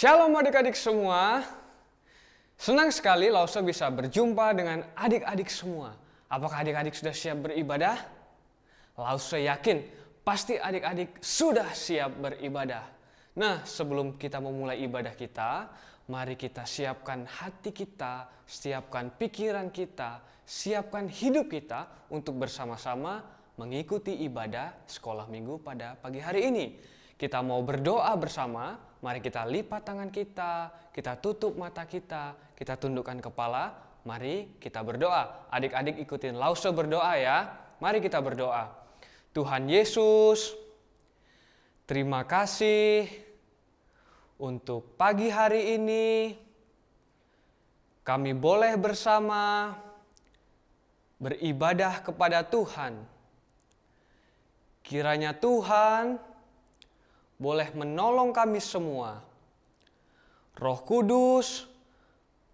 Shalom adik-adik semua. Senang sekali Lause bisa berjumpa dengan adik-adik semua. Apakah adik-adik sudah siap beribadah? Lause yakin pasti adik-adik sudah siap beribadah. Nah, sebelum kita memulai ibadah kita, mari kita siapkan hati kita, siapkan pikiran kita, siapkan hidup kita untuk bersama-sama mengikuti ibadah sekolah minggu pada pagi hari ini. Kita mau berdoa bersama. Mari kita lipat tangan kita tutup mata kita tundukkan kepala, mari kita berdoa. Adik-adik ikutin Lause berdoa ya. Mari kita berdoa. Tuhan Yesus, terima kasih untuk pagi hari ini. Kami boleh bersama beribadah kepada Tuhan. Kiranya Tuhan boleh menolong kami semua. Roh Kudus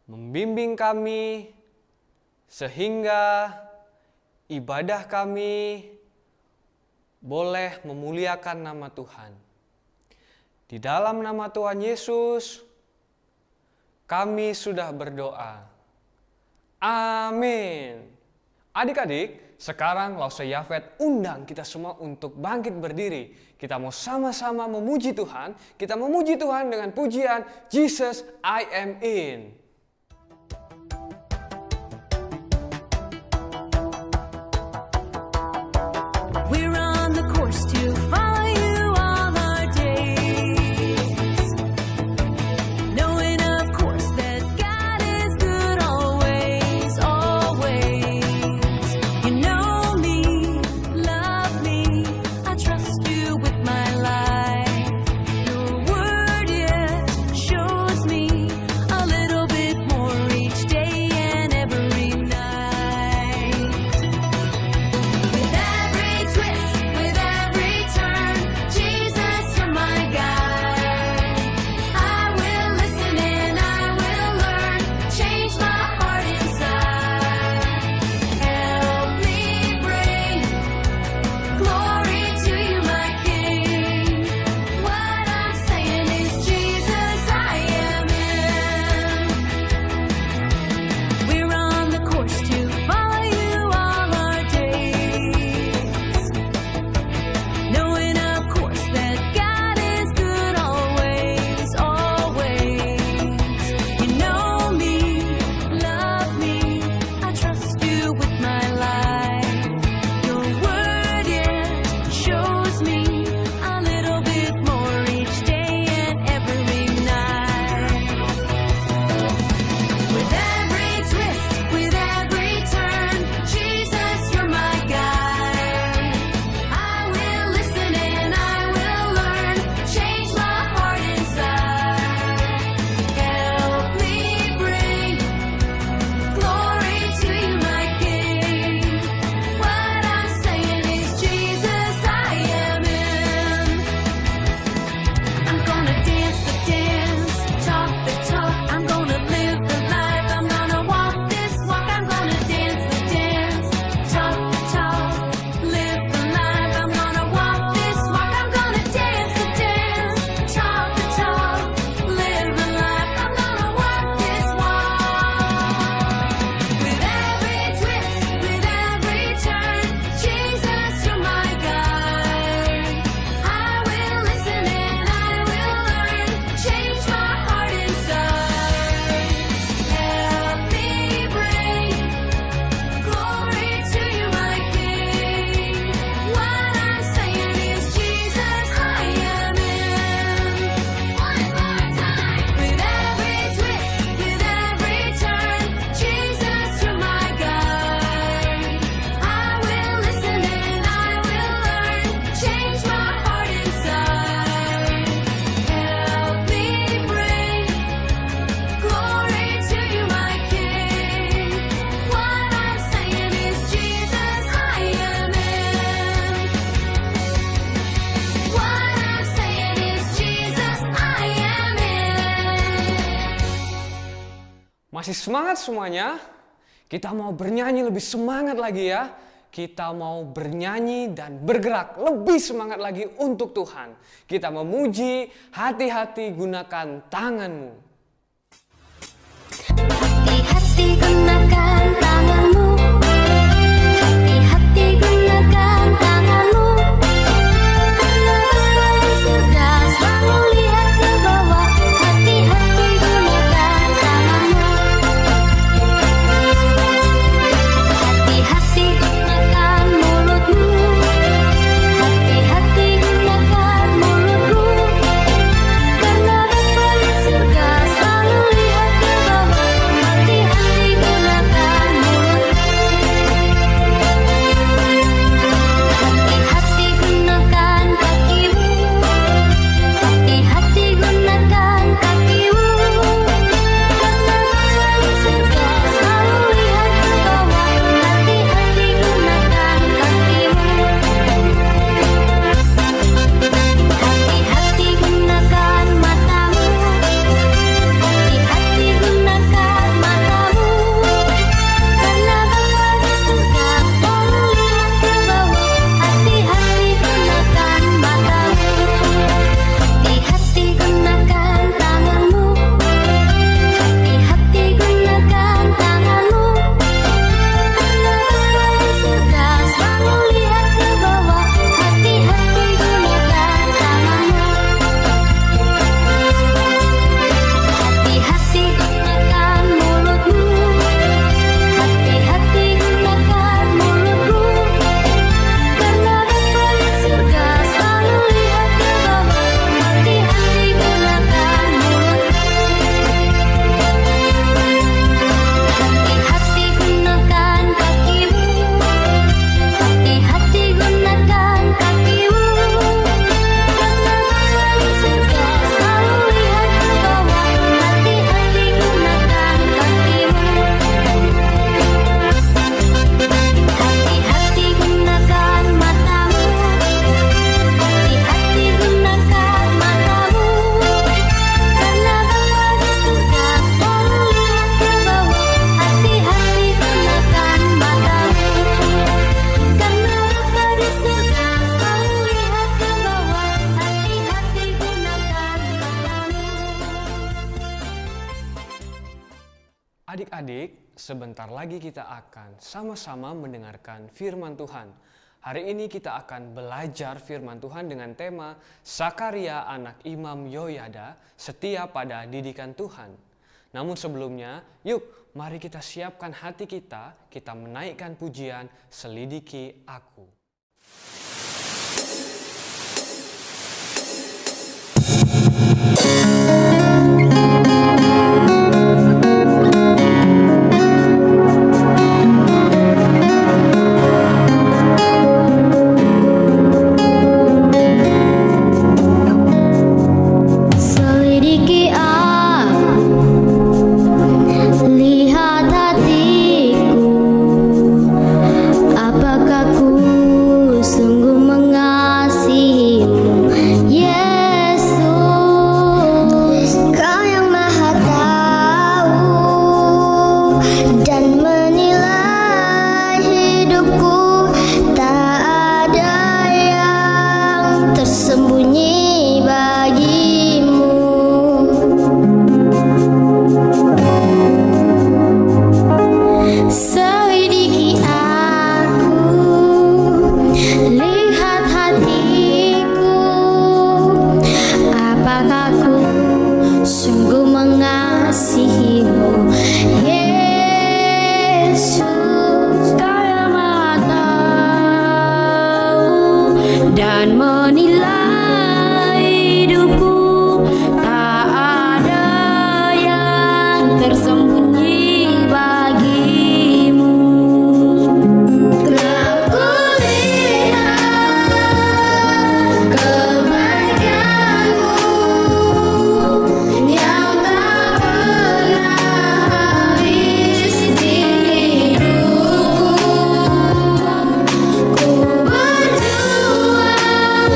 membimbing kami sehingga ibadah kami boleh memuliakan nama Tuhan. Di dalam nama Tuhan Yesus kami sudah berdoa. Amin. Adik-adik, sekarang Lause Yafet undang kita semua untuk bangkit berdiri. Kita mau sama-sama memuji Tuhan. Kita memuji Tuhan dengan pujian Jesus I Am In. We're on the course to follow you all our days, knowing of course that God is good always, always. You know me, love me, I trust you with my life. Your word, yes, shows me a little bit more each day and every night. With every twist, with every turn, Jesus, you're my guide. I will listen and I will learn, change my heart inside. Help me bring glory to you, my King. What I'm saying is, Jesus, I am in. We're on the course to follow you all our days, knowing of course that God is good always, always. You know me, love me, I trust you with my life. Your word, yeah, shows me a little bit more each day and every night. With every twist, with every turn, Jesus, you're my guide. I will listen and I will learn, change my heart inside. Help me bring glory to you, my King. What I'm saying is, Jesus, I am in. I'm gonna dance the dance, talk the talk. I'm gonna live the life. I'm gonna walk this walk. I'm gonna dance the dance, talk the talk, live the life. I'm gonna walk this walk. I'm gonna dance the dance, talk the talk, live the life. I'm gonna walk this walk. With every twist, with every turn, Jesus, you're my guide. I will listen and I will learn, change my heart inside. Help me bring glory to you, my King. What I'm saying is, Jesus, I am in. One more time. With every twist, with every turn, Jesus, you're my guide. I will listen and I will learn, change my heart inside. Help me bring glory to you, my King. What I'm saying is, Jesus, I am in. What I'm saying is, Jesus, I am in. Masih semangat semuanya? Kita mau bernyanyi lebih semangat lagi ya. kita mau bernyanyi dan bergerak lebih semangat lagi untuk Tuhan. Kita memuji, hati-hati gunakan tanganmu. Hati-hati gunakan tanganmu. Hati-hati gunakan tanganmu. Karena Bapa di surga selalu lihat ke bawah. Hati-hati gunakan tanganmu. Hati-hati gunakan mulutmu. Hati-hati gunakan mulutmu. Karena Bapa di surga selalu lihat ke bawah. Hati-hati gunakan mulutmu. Hati-hati gunakan kakimu. Hati-hati gunakan kakimu. Karena Bapa di surga selalu lihat ke bawah. Hati-hati gunakan kakimu. Hati-hati gunakan matamu. Hati-hati gunakan matamu. Karena Bapa di surga selalu lihat ke bawah. Hati-hati gunakan matamu. Hati-hati gunakan tanganmu. Hati-hati gunakan tanganmu. Karena Bapa di surga selalu lihat ke bawah. Hati-hati gunakan tanganmu. Hati-hati gunakan mulutmu. Hati-hati gunakan mulutmu. Karena Bapa di surga selalu lihat ke bawah. Hati-hati gunakan mulutmu. Hati-hati gunakan kakimu. Hati-hati gunakan kakimu. Karena Bapa di surga selalu lihat ke bawah. Hati-hati gunakan kakimu. Hati-hati gunakan matamu. Hati-hati gunakan matamu. Karena Bapa di surga selalu lihat ke bawah. Hati-hati gunakan matamu. Karena Bapa di surga selalu lihat ke bawah. Hati-hati gunakan matamu. Adik-adik, sebentar lagi kita akan sama-sama mendengarkan firman Tuhan. Hari ini kita akan belajar firman Tuhan dengan tema Sakaria anak Imam Yoyada, setia pada didikan Tuhan. Namun sebelumnya, yuk mari kita siapkan hati kita menaikkan pujian Selidiki Aku. Selidiki aku, lihat hatiku, apakah ku sungguh mengasihimu, Yesus. Kau yang maha tahu dan menilai hidupku, tak ada yang tersembunyi bagimu. Selidiki aku, lihat hatiku, apakah ku sungguh mengasihimu, Yesus. Kau yang maha tahu dan menilai hidupku, tak ada yang tersembunyi bagimu. Telah kulihat kebaikanmu yang tak pernah habis di hidupku. Ku berjuang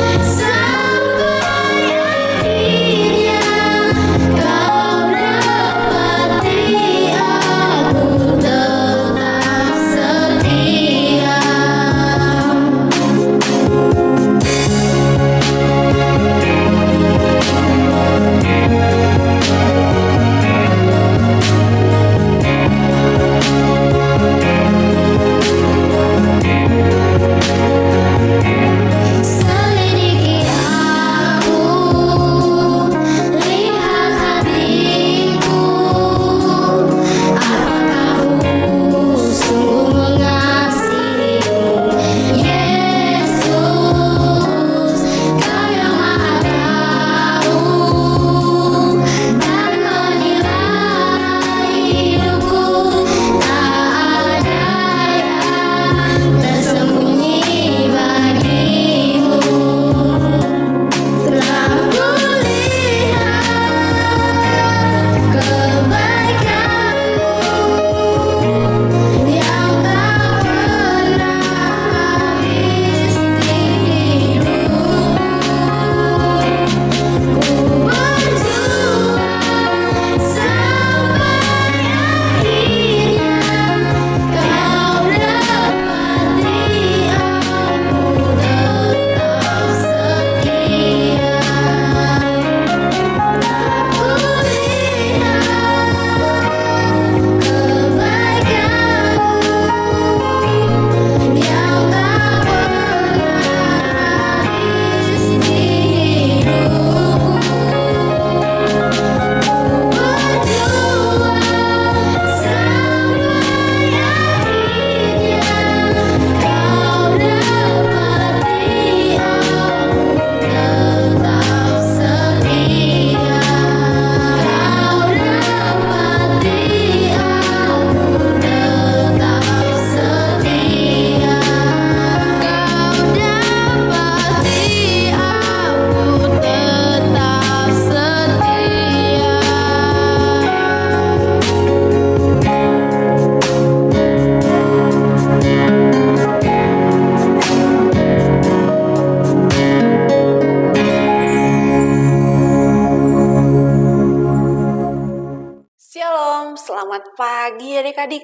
Selamat pagi adik-adik.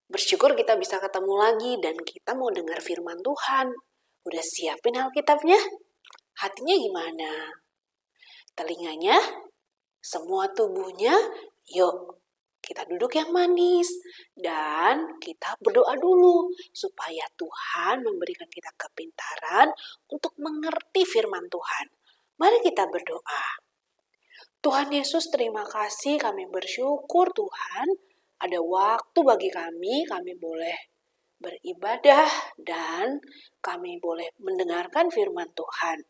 Bersyukur kita bisa ketemu lagi dan kita mau dengar firman Tuhan. Udah siapin Alkitabnya? Hatinya gimana? Telinganya? Semua tubuhnya? Yuk, kita duduk yang manis dan kita berdoa dulu supaya Tuhan memberikan kita kepintaran untuk mengerti firman Tuhan. Mari kita berdoa. Tuhan Yesus, terima kasih, kami bersyukur Tuhan ada waktu bagi kami boleh beribadah dan kami boleh mendengarkan firman Tuhan.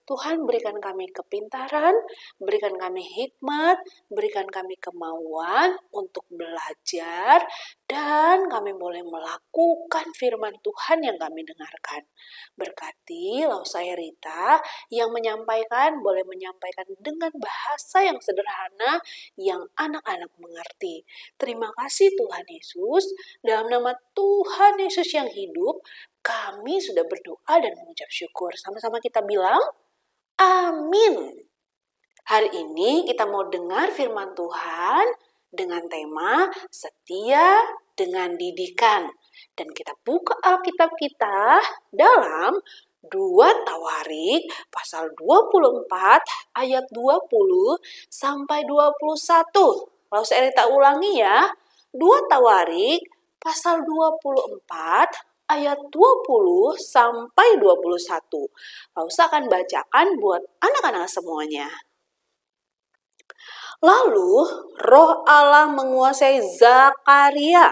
Tuhan berikan kami kepintaran, berikan kami hikmat, berikan kami kemauan untuk belajar dan kami boleh melakukan firman Tuhan yang kami dengarkan. Berkati Lausa Rita yang menyampaikan, boleh menyampaikan dengan bahasa yang sederhana yang anak-anak mengerti. Terima kasih Tuhan Yesus, dalam nama Tuhan Yesus yang hidup, kami sudah berdoa dan mengucap syukur. Sama-sama kita bilang, amin. Hari ini kita mau dengar firman Tuhan dengan tema setia dengan didikan. Dan kita buka Alkitab kita dalam 2 Tawarik pasal 24 ayat 20 sampai 21. Lalu saya ulangi ya. 2 Tawarik pasal 24 ayat 20 sampai 21. Lalu saya akan bacakan buat anak-anak semuanya. Lalu roh Allah menguasai Zakaria,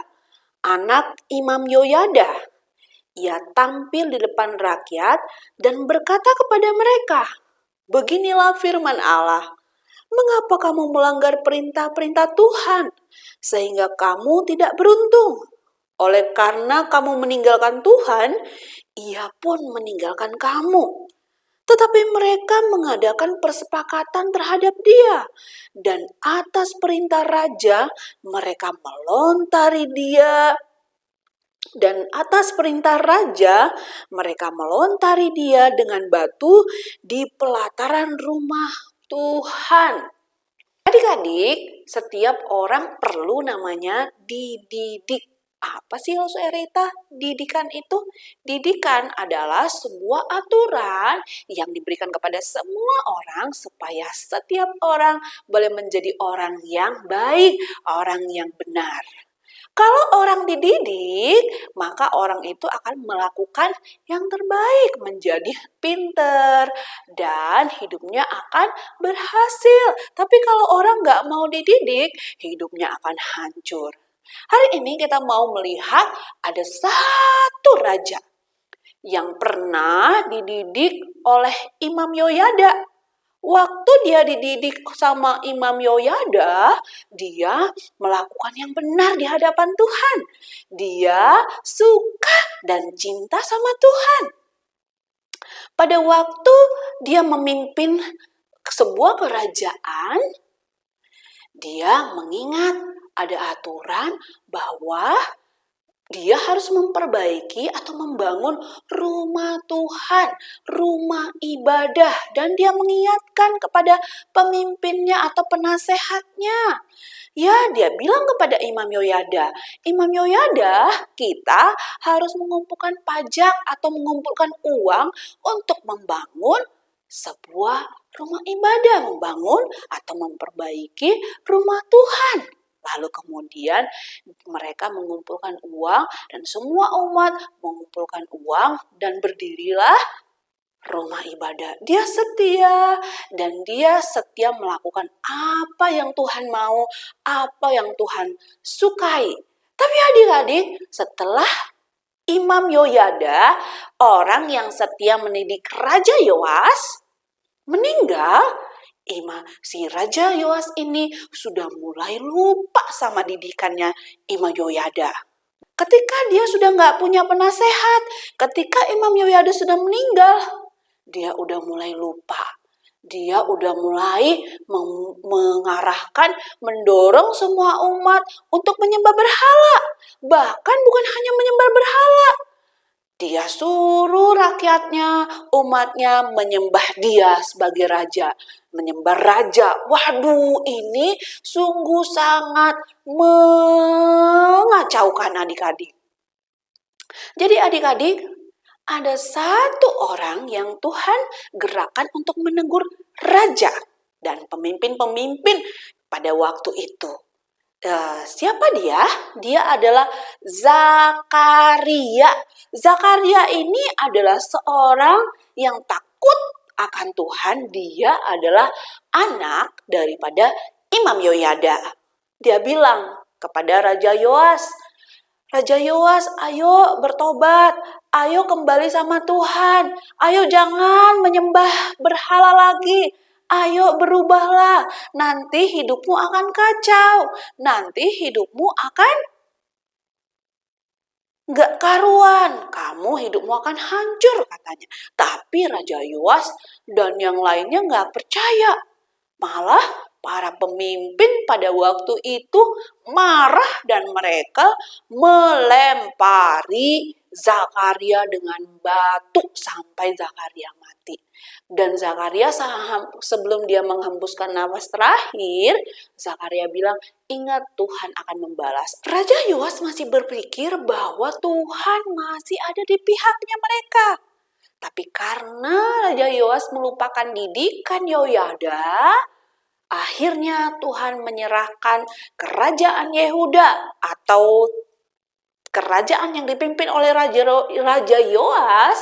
anak Imam Yoyada. Ia tampil di depan rakyat dan berkata kepada mereka, "Beginilah firman Allah, mengapa kamu melanggar perintah-perintah Tuhan, sehingga kamu tidak beruntung? Oleh karena kamu meninggalkan Tuhan, Ia pun meninggalkan kamu." Tetapi mereka mengadakan persepakatan terhadap dia, dan atas perintah raja mereka melontari dia. Dan atas perintah raja mereka melontari dia dengan batu di pelataran rumah Tuhan. Adik-adik, setiap orang perlu namanya dididik. Apa sih Lausa Rita? Didikan itu? Didikan adalah sebuah aturan yang diberikan kepada semua orang supaya setiap orang boleh menjadi orang yang baik, orang yang benar. Kalau orang dididik, maka orang itu akan melakukan yang terbaik, menjadi pinter, dan hidupnya akan berhasil. Tapi kalau orang nggak mau dididik, hidupnya akan hancur. Hari ini kita mau melihat ada satu raja yang pernah dididik oleh Imam Yoyada. Waktu dia dididik sama Imam Yoyada, dia melakukan yang benar di hadapan Tuhan. Dia suka dan cinta sama Tuhan. Pada waktu dia memimpin sebuah kerajaan, dia mengingat ada aturan bahwa dia harus memperbaiki atau membangun rumah Tuhan, rumah ibadah. Dan dia mengingatkan kepada pemimpinnya atau penasehatnya. Ya, dia bilang kepada Imam Yoyada, "Imam Yoyada, kita harus mengumpulkan pajak atau mengumpulkan uang untuk membangun sebuah rumah ibadah, membangun atau memperbaiki rumah Tuhan." Lalu kemudian mereka mengumpulkan uang dan semua umat mengumpulkan uang dan berdirilah rumah ibadah. Dia setia dan dia setia melakukan apa yang Tuhan mau, apa yang Tuhan sukai. Tapi adik-adik, setelah Imam Yoyada, orang yang setia mendidik Raja Yoas, meninggal, si Raja Yoas ini sudah mulai lupa sama didikannya Imam Yoyada. Ketika dia sudah nggak punya penasehat, ketika Imam Yoyada sudah meninggal, dia udah mulai lupa. Dia udah mulai mengarahkan, mendorong semua umat untuk menyembah berhala. Bahkan bukan hanya menyembah berhala, Dia suruh rakyatnya, umatnya menyembah dia sebagai raja. Menyembah raja. Waduh, ini sungguh sangat mengacaukan adik-adik. Jadi adik-adik, ada satu orang yang Tuhan gerakkan untuk menegur raja dan pemimpin-pemimpin pada waktu itu. Siapa dia? Dia adalah Zakaria. Zakaria ini adalah seorang yang takut akan Tuhan. Dia adalah anak daripada Imam Yoyada. Dia bilang kepada Raja Yoas, Raja Yoas, ayo bertobat, ayo kembali sama Tuhan, ayo jangan menyembah berhala lagi, ayo berubahlah, nanti hidupmu akan kacau, nanti hidupmu akan gak karuan, kamu hidupmu akan hancur katanya. Tapi Raja Yoas dan yang lainnya gak percaya, malah para pemimpin pada waktu itu marah dan mereka melempari Zakaria dengan batu sampai Zakaria mati. Dan Zakaria sebelum dia menghembuskan nafas terakhir, Zakaria bilang, ingat Tuhan akan membalas. Raja Yoas masih berpikir bahwa Tuhan masih ada di pihaknya mereka. Tapi karena Raja Yoas melupakan didikan Yoyada, akhirnya Tuhan menyerahkan kerajaan Yehuda atau kerajaan yang dipimpin oleh Raja Yoas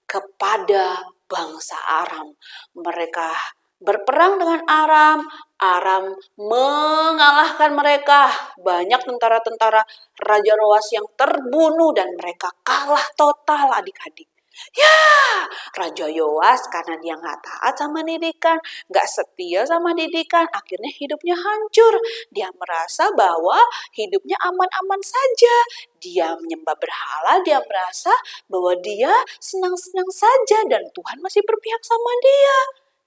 kepada bangsa Aram. Mereka berperang dengan Aram. Aram mengalahkan mereka. Banyak tentara-tentara Raja Yoas yang terbunuh dan mereka kalah total adik-adik. Ya, Raja Yoas karena dia nggak taat sama didikan, nggak setia sama didikan, akhirnya hidupnya hancur. Dia merasa bahwa hidupnya aman-aman saja. Dia menyembah berhala, dia merasa bahwa dia senang-senang saja dan Tuhan masih berpihak sama dia.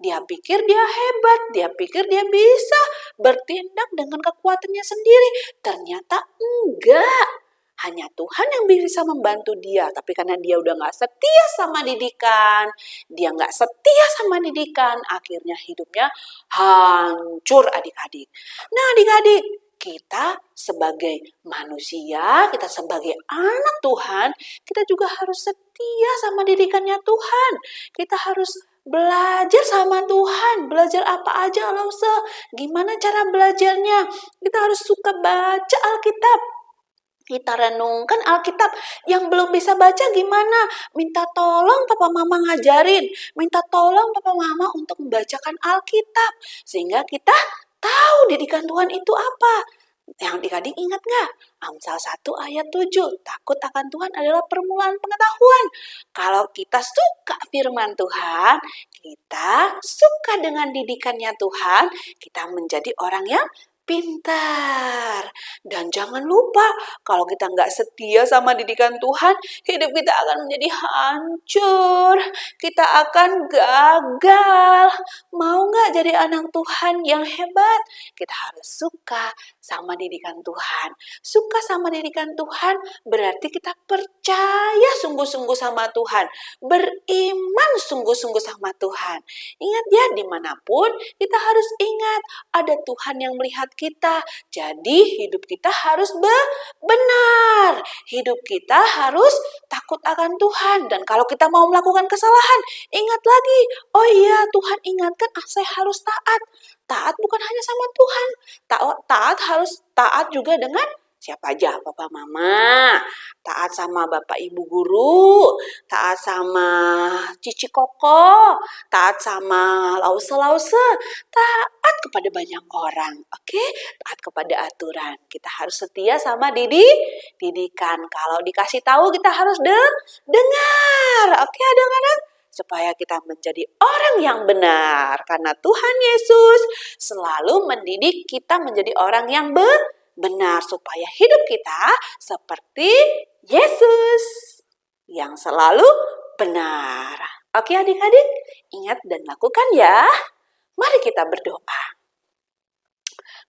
Dia pikir dia hebat, dia pikir dia bisa bertindak dengan kekuatannya sendiri. Ternyata enggak. Hanya Tuhan yang bisa membantu dia. Tapi karena dia udah gak setia sama didikan, dia gak setia sama didikan, akhirnya hidupnya hancur adik-adik. Nah adik-adik, kita sebagai manusia, kita sebagai anak Tuhan, kita juga harus setia sama didikannya Tuhan. Kita harus belajar sama Tuhan. Belajar apa aja Lause? Gimana cara belajarnya? Kita harus suka baca Alkitab. Kita renungkan Alkitab. Yang belum bisa baca gimana? Minta tolong papa mama ngajarin. Minta tolong papa mama untuk membacakan Alkitab. Sehingga kita tahu didikan Tuhan itu apa. Yang adik-adik ingat gak? Amsal 1 ayat 7. Takut akan Tuhan adalah permulaan pengetahuan. Kalau kita suka firman Tuhan, kita suka dengan didikannya Tuhan, kita menjadi orang yang pintar. Dan jangan lupa, kalau kita nggak setia sama didikan Tuhan, hidup kita akan menjadi hancur. Kita akan gagal. Mau nggak jadi anak Tuhan yang hebat? Kita harus suka sama didikan Tuhan. Suka sama didikan Tuhan berarti kita percaya sungguh-sungguh sama Tuhan. Beriman sungguh-sungguh sama Tuhan. Ingat ya, dimanapun kita harus ingat ada Tuhan yang melihat kita. Jadi hidup kita harus benar. Hidup kita harus takut akan Tuhan. Dan kalau kita mau melakukan kesalahan, ingat lagi. Oh iya, Tuhan ingatkan saya harus taat. Taat bukan hanya sama Tuhan. Taat harus taat juga dengan siapa aja? Papa mama, taat sama bapak ibu guru, taat sama cici koko, taat sama lause-lause, taat kepada banyak orang, oke? Taat kepada aturan. Kita harus setia sama didikan. Kalau dikasih tahu kita harus dengar, oke adik-adik? Supaya kita menjadi orang yang benar. Karena Tuhan Yesus selalu mendidik kita menjadi orang yang benar. Supaya hidup kita seperti Yesus yang selalu benar. Oke adik-adik, ingat dan lakukan ya. Mari kita berdoa.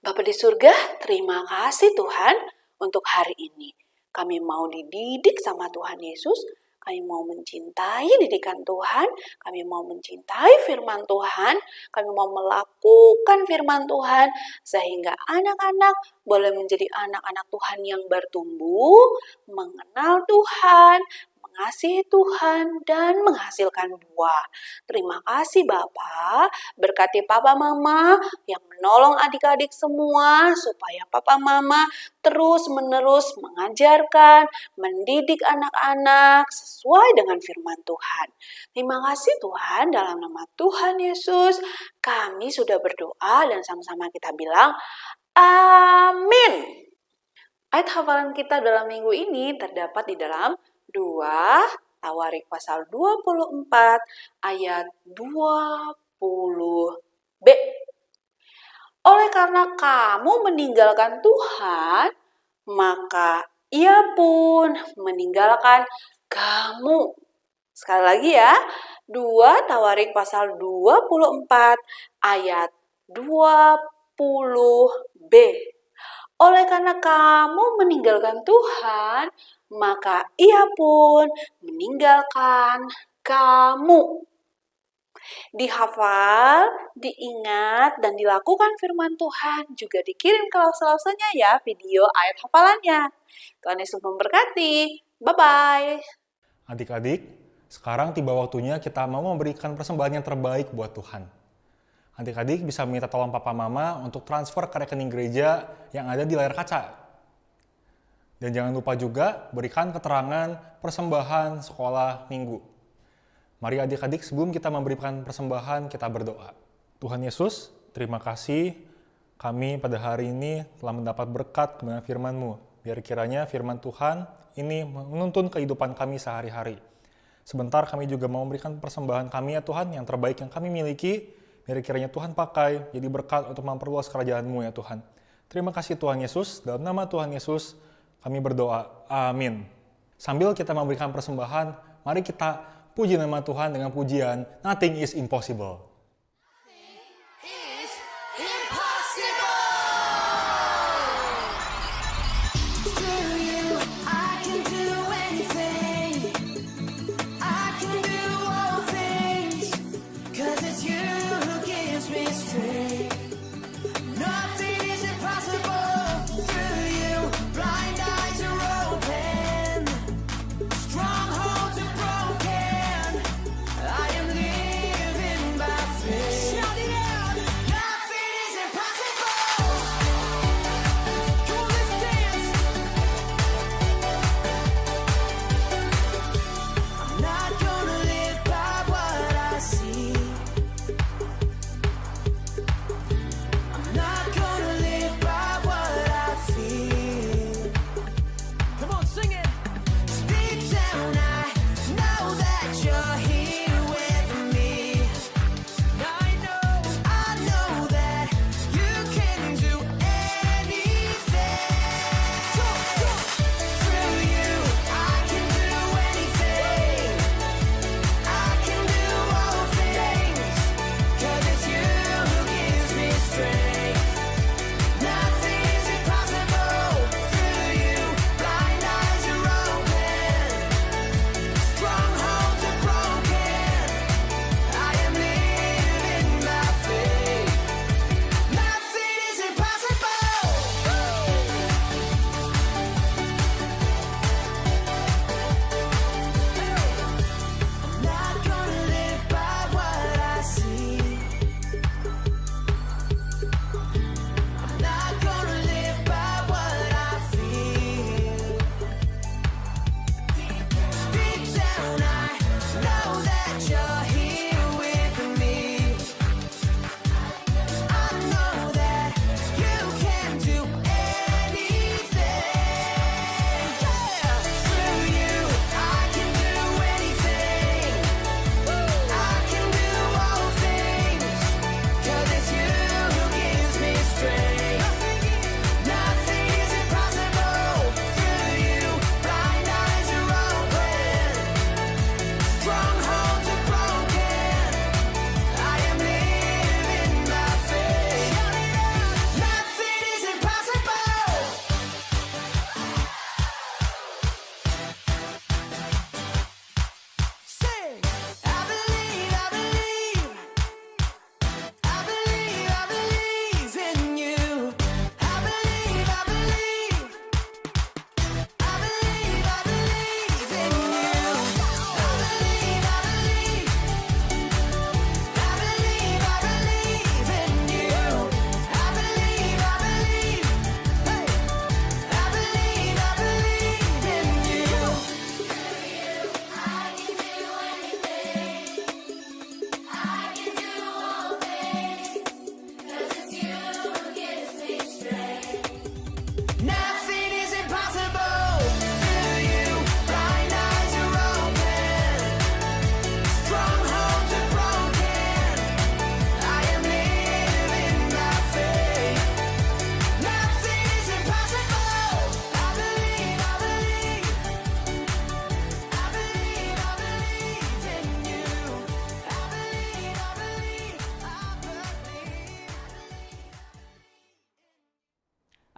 Bapa di surga, terima kasih Tuhan untuk hari ini. Kami mau dididik sama Tuhan Yesus. kami mau mencintai didikan Tuhan, kami mau mencintai firman Tuhan, kami mau melakukan firman Tuhan, sehingga anak-anak boleh menjadi anak-anak Tuhan yang bertumbuh, mengenal Tuhan, mengasihi Tuhan, dan menghasilkan buah. Terima kasih Bapak, berkati Papa Mama yang menolong adik-adik semua supaya Papa Mama terus-menerus mengajarkan, mendidik anak-anak sesuai dengan firman Tuhan. Terima kasih Tuhan, dalam nama Tuhan Yesus, kami sudah berdoa dan sama-sama kita bilang, amin. Ayat hafalan kita dalam minggu ini terdapat di dalam 2 Tawarik pasal 24 ayat 20b. Oleh karena kamu meninggalkan Tuhan, maka Ia pun meninggalkan kamu. Sekali lagi ya, 2 Tawarik pasal 24 ayat 20b. Oleh karena kamu meninggalkan Tuhan, maka Ia pun meninggalkan kamu. Dihafal, diingat, dan dilakukan firman Tuhan. Juga dikirim ke lause-lausenya ya video ayat hafalannya. Tuhan Yesus memberkati. Bye-bye. Adik-adik, sekarang tiba waktunya kita mau memberikan persembahan yang terbaik buat Tuhan. Adik-adik bisa minta tolong Papa Mama untuk transfer ke rekening gereja yang ada di layar kaca. Dan jangan lupa juga berikan keterangan persembahan sekolah minggu. Mari adik-adik, sebelum kita memberikan persembahan, kita berdoa. Tuhan Yesus, terima kasih kami pada hari ini telah mendapat berkat kebenaran firman-Mu. Biar kiranya firman Tuhan ini menuntun kehidupan kami sehari-hari. Sebentar kami juga mau memberikan persembahan kami ya Tuhan, yang terbaik yang kami miliki. Biar kiranya Tuhan pakai jadi berkat untuk memperluas kerajaan-Mu ya Tuhan. Terima kasih Tuhan Yesus, dalam nama Tuhan Yesus kami berdoa. Amin. Sambil kita memberikan persembahan, mari kita puji nama Tuhan dengan pujian Nothing is Impossible. Is impossible. Through you, I can do anything. I can do all things. 'Cause it's you who gives me strength. Nothing is impossible. Through you, blind eyes are open. Strongholds are broken. I am living by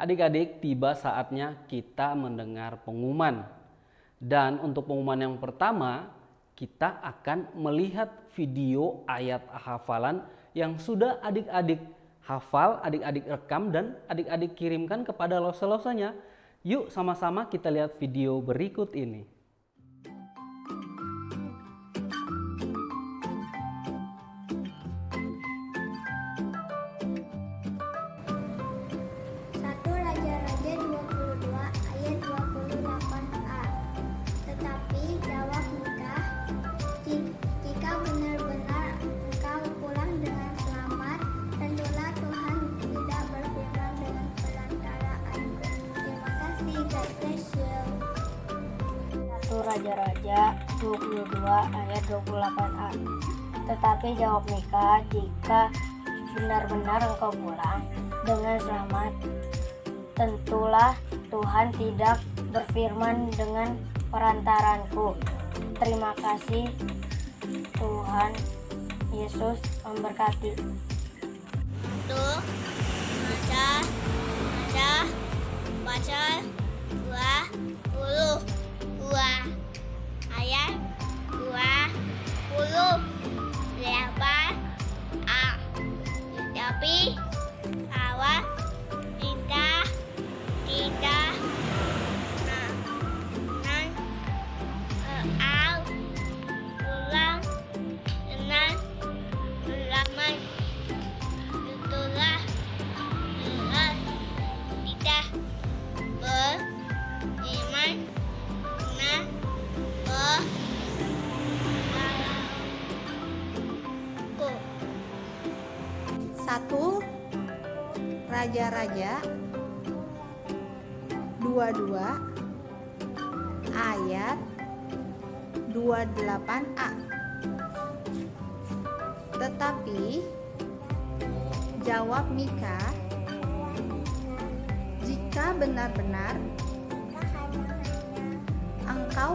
Adik-adik, tiba saatnya kita mendengar pengumuman. Dan untuk pengumuman yang pertama, kita akan melihat video ayat hafalan yang sudah adik-adik hafal, adik-adik rekam, dan adik-adik kirimkan kepada lose-losenya. Yuk sama-sama kita lihat video berikut ini. Satu Raja-Raja 22 ayat 28a. Tetapi jawab Mika, jika benar-benar engkau pulang dengan selamat, tentulah Tuhan tidak berfirman dengan perantaraan-Ku. Terima kasih, God bless you. 1 Raja-Raja 22 ayat 28a. Tetapi jawab Mika, jika benar-benar engkau pulang dengan selamat, tentulah Tuhan tidak berfirman dengan perantaranku. Terima kasih, Tuhan Yesus memberkati. Tuh, Raja pasal 22 ayat 28a. Tetapi awak Mika tidak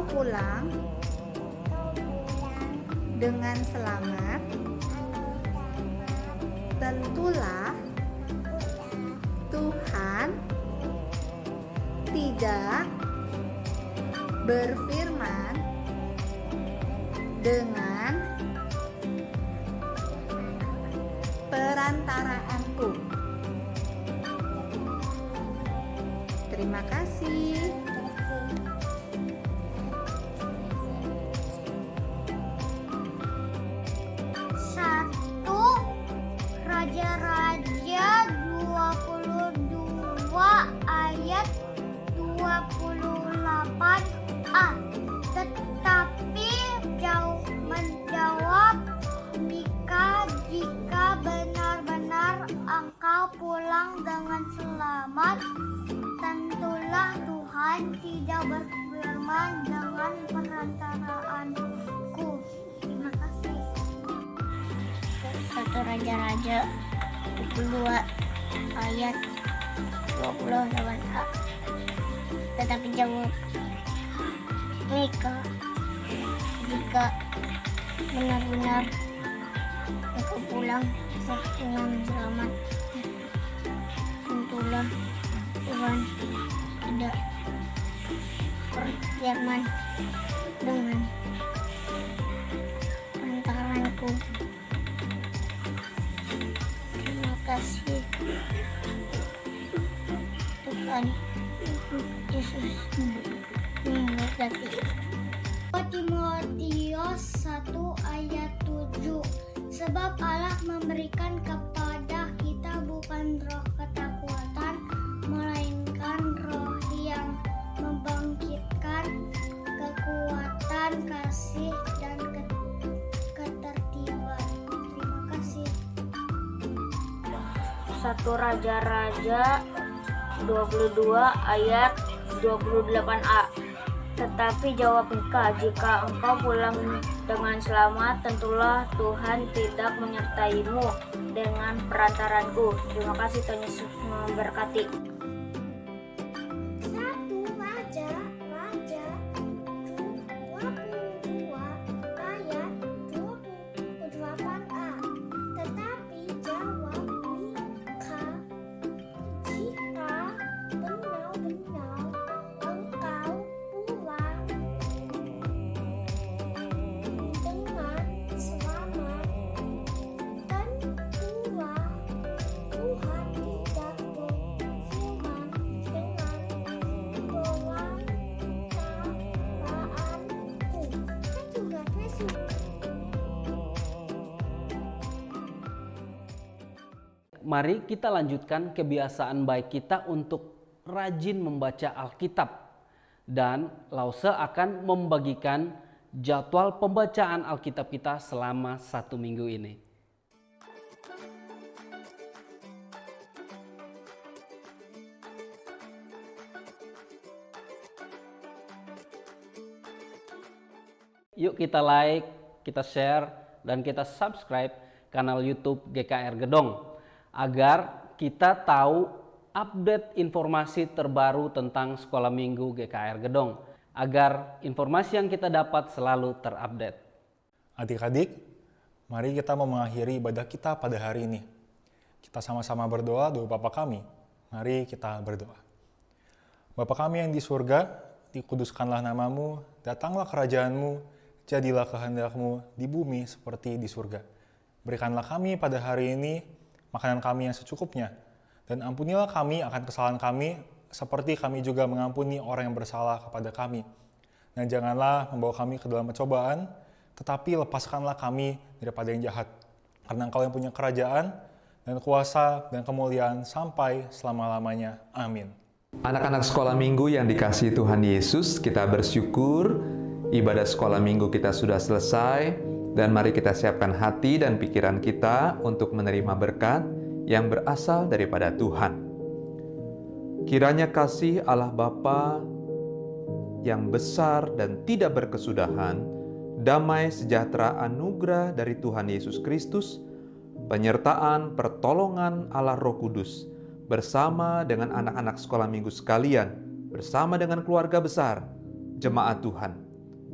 pulang dengan selamat. Tentulah Tuhan tidak berfirman dengan perantaraan-Ku. 1 Raja-Raja 22 ayat 28a. Tetapi jawab Mika, jika benar-benar engkau pulang dengan selamat, tentulah Tuhan tidak berfirman dengan perantaraan-Ku. Terima kasih. Satu Raja-Raja 22 ayat 28a. Tetapi menjawab Mika, jika benar-benar engkau pulang dengan selamat, tentulah Tuhan tidak berfirman dengan perantaraan-Ku. Terima kasih. 1 Raja-Raja 22 ayat 28a. Tetapi jawab Mika, jika benar-benar engkau pulang dengan selamat, tentulah Tuhan tidak berfirman dengan perantaraan-Ku. Terima kasih, Tuhan Yesus memberkati. Timotius 1 ayat 7. Sebab Allah memberikan kepada kita bukan roh ketakutan, melainkan roh yang membangkitkan kekuatan, kasih, dan ketertiban. Terima kasih. 1 Raja-Raja 22 ayat 28a. Tetapi jawab Mika, jika engkau pulang dengan selamat, tentulah Tuhan tidak menyertaimu dengan perantaranku. Terima kasih, Tuhan Yesus memberkati. 1 Raja 22 ayat 28a. Tetapi jawab Mika, jika mari kita lanjutkan kebiasaan baik kita untuk rajin membaca Alkitab. Dan Lause akan membagikan jadwal pembacaan Alkitab kita selama 1 minggu ini. Yuk kita like, kita share, dan kita subscribe kanal YouTube GKR Gedong agar kita tahu update informasi terbaru tentang Sekolah Minggu GKR Gedong, agar informasi yang kita dapat selalu terupdate. Adik-adik, mari kita mau mengakhiri ibadah kita pada hari ini. Kita sama-sama berdoa doa Bapa kami. Mari kita berdoa. Bapa kami yang di surga, dikuduskanlah namamu, datanglah kerajaanmu, jadilah kehendak-Mu di bumi seperti di surga. Berikanlah kami pada hari ini makanan kami yang secukupnya, dan ampunilah kami akan kesalahan kami, seperti kami juga mengampuni orang yang bersalah kepada kami. Dan janganlah membawa kami ke dalam pencobaan, tetapi lepaskanlah kami daripada yang jahat. Karena Engkau yang punya kerajaan, dan kuasa, dan kemuliaan sampai selama-lamanya. Amin. Anak-anak sekolah minggu yang dikasihi Tuhan Yesus, kita bersyukur ibadah sekolah minggu kita sudah selesai, dan mari kita siapkan hati dan pikiran kita untuk menerima berkat yang berasal daripada Tuhan. Kiranya kasih Allah Bapa yang besar dan tidak berkesudahan, damai sejahtera anugerah dari Tuhan Yesus Kristus, penyertaan pertolongan Allah Roh Kudus, bersama dengan anak-anak sekolah minggu sekalian, bersama dengan keluarga besar, jemaat Tuhan,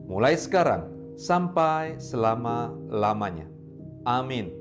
mulai sekarang sampai selama-lamanya. Amin.